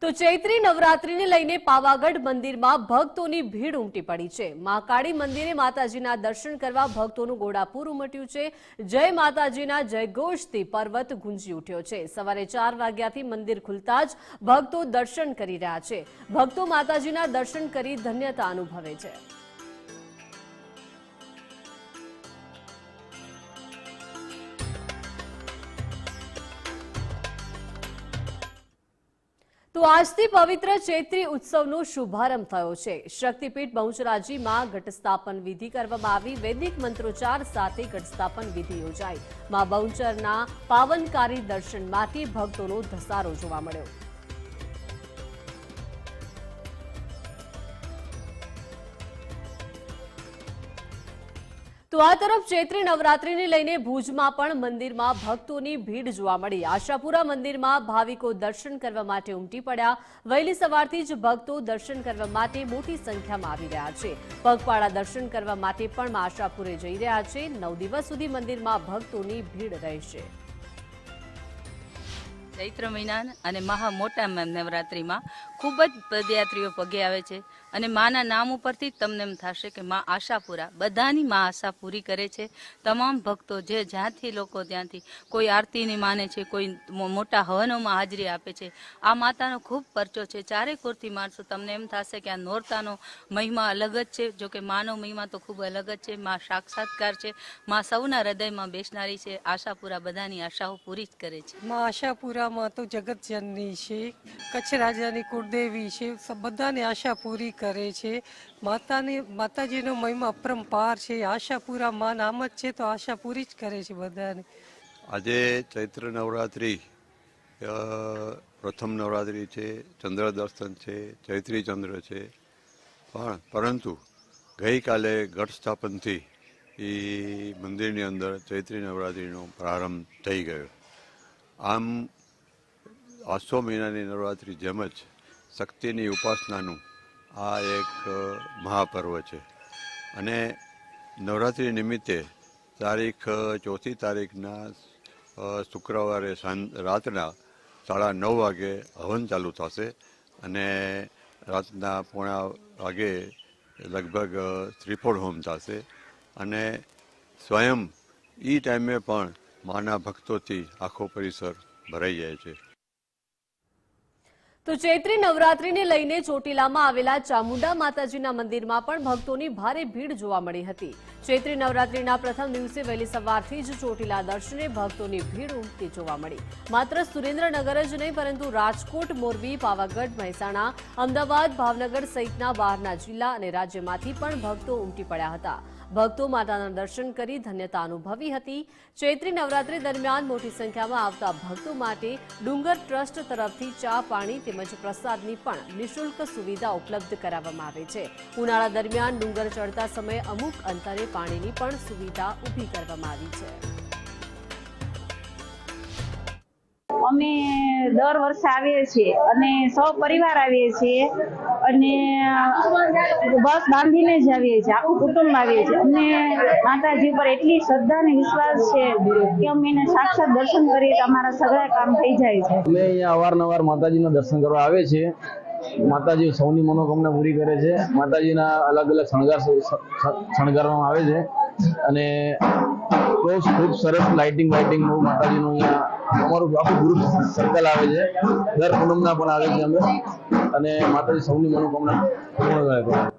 તો ચૈત્રી નવરાત્રીને લઈને પાવાગઢ મંદિરમાં ભક્તોની ભીડ ઉમટી પડી છે। મહાકાળી મંદિરે માતાજીના દર્શન કરવા ભક્તોનું ઘોડાપૂર ઉમટ્યું છે। જય માતાજીના જયઘોષથી પર્વત ગુંજી ઉઠ્યો છે। સવારે 4 વાગ્યાથી મંદિર ખુલતા જ ભક્તો દર્શન કરી રહ્યા છે। ભક્તો માતાજીના દર્શન કરી ધન્યતા અનુભવે છે। તો આજથી પવિત્ર ચૈત્રી ઉત્સવનો શુભારંભ થયો છે। શક્તિપીઠ બહુચરાજીમાં ઘટસ્થાપન વિધિ કરવામાં આવી। વૈદિક મંત્રોચ્ચાર સાથે ઘટસ્થાપન વિધિ યોજાઈ। માં બહુચરના પાવનકારી દર્શન માટે ભક્તોનો ધસારો જોવા મળ્યો। તો આ તરફ ચૈત્રી નવરાત્રીને લઈને ભુજમાં પણ મંદિરમાં ભક્તોની ભીડ જોવા મળી। આશાપુરા મંદિરમાં ભાવિકો દર્શન કરવા માટે ઉમટી પડ્યા। વહેલી સવારથી જ ભક્તો દર્શન કરવા માટે મોટી સંખ્યામાં આવી રહ્યા છે। પગપાળા દર્શન કરવા માટે પણ આશાપુરે જઈ રહ્યા છે। 9 દિવસ સુધી મંદિરમાં ભક્તોની ભીડ રહેશે। ચૈત્ર મહિના અને મહા મોટા નવરાત્રિમાં ખૂબ જ પદયાત્રીઓ પગે આવે છે અને માના નામ ઉપરથી તમને એમ થશે કે માં આશાપુરા બધાની માં આશા પૂરી કરે છે। તમામ ભક્તો જે જ્યાંથી લોકો ત્યાંથી કોઈ આરતીની માને છે, કોઈ મોટા હવનોમાં હાજરી આપે છે। આ માતાનો ખૂબ પરચો છે। ચારે કોરથી મારશો તમને એમ થશે કે આ નોરતાનો મહિમા અલગ જ છે। જો કે માનો મહિમા તો ખૂબ અલગ જ છે। માં સાક્ષાત્કાર છે, માં સૌના હૃદયમાં બેસનારી છે। આશાપુરા બધાની આશાઓ પૂરી જ કરે છે। માં આશાપુરા માં તો જગત જનની છે, કચ્છ રાજાની કુળદેવી છે, બધાની આશા પૂરી કરે છે। માતાજીનો મહિમા અપરંપાર છે। આશાપુરા માં નામ જ છે તો આશા પૂરી જ કરે છે બધાને। આજે ચૈત્ર નવરાત્રિ પ્રથમ નવરાત્રિ છે, ચંદ્ર દર્શન છે, ચૈત્રી ચંદ્ર છે, પરંતુ ગઈકાલે ઘટ સ્થાપનથી એ મંદિરની અંદર ચૈત્રી નવરાત્રિનો પ્રારંભ થઈ ગયો। આમ આસો મહિનાની નવરાત્રિ જેમ જ શક્તિની ઉપાસનાનું આ એક મહાપર્વ છે અને નવરાત્રિ નિમિત્તે ચોથી તારીખના શુક્રવારે રાતના 9:30 વાગે હવન ચાલુ થશે અને રાતના 9:45 વાગે લગભગ શ્રીફળ હોમ થશે અને સ્વયં એ ટાઈમે પણ માના ભક્તોથી આખો પરિસર ભરાઈ જાય છે। તો ચૈત્રી નવરાત્રીને લઈને ચોટીલામાં આવેલા ચામુંડા માતાજીના મંદિરમાં પણ ભક્તોની ભારે ભીડ જોવા મળી હતી। ચૈત્રી નવરાત્રીના પ્રથમ દિવસે વહેલી સવારથી જ ચોટીલા દર્શને ભક્તોની ભીડ ઉમટી જોવા મળી। માત્ર સુરેન્દ્રનગર જ નહીં પરંતુ રાજકોટ, મોરબી, પાવાગઢ, મહેસાણા, અમદાવાદ, ભાવનગર સહિતના બહારના જિલ્લા અને રાજ્યમાંથી પણ ભક્તો ઉમટી પડ્યા હતા। ભક્તો માતાના દર્શન કરી ધન્યતા અનુભવી હતી। ચૈત્રી નવરાત્રી દરમિયાન મોટી સંખ્યામાં આવતા ભક્તો માટે ડુંગર ટ્રસ્ટ તરફથી ચા, પાણી તેમજ પ્રસાદની પણ નિઃશુલ્ક સુવિધા ઉપલબ્ધ કરાવવામાં આવે છે। ઉનાળા દરમિયાન ડુંગર ચડતા સમયે અમુક અંતરે પાણીની પણ સુવિધા ઊભી કરવામાં આવી છે। અમે દર વર્ષે આવીએ છીએ અને સૌ પરિવાર આવીએ છીએ અને બસ બાંધીને જ આવીએ છીએ, આખું કુટુંબ આવીએ છીએ। અમને માતાજી પર એટલી શ્રદ્ધા અને વિશ્વાસ છે કે અમે એને સાક્ષાત દર્શન કરીએ તો અમારા સગળા કામ થઈ જાય છે। અમે અહીંયા અવારનવાર માતાજીના દર્શન કરવા આવે છે। માતાજી સૌની મનોકામના પૂરી કરે છે। માતાજીના અલગ અલગ શણગારવામાં આવે છે અને ખૂબ સરસ લાઇટિંગ માતાજીનું અહીંયા અમારું આખું ગ્રુપ સર્કલ આવે છે। દર પૂનમના પણ આવે છે અમે અને માતાજી સૌની મનોકામના પૂર્ણ કરે છે।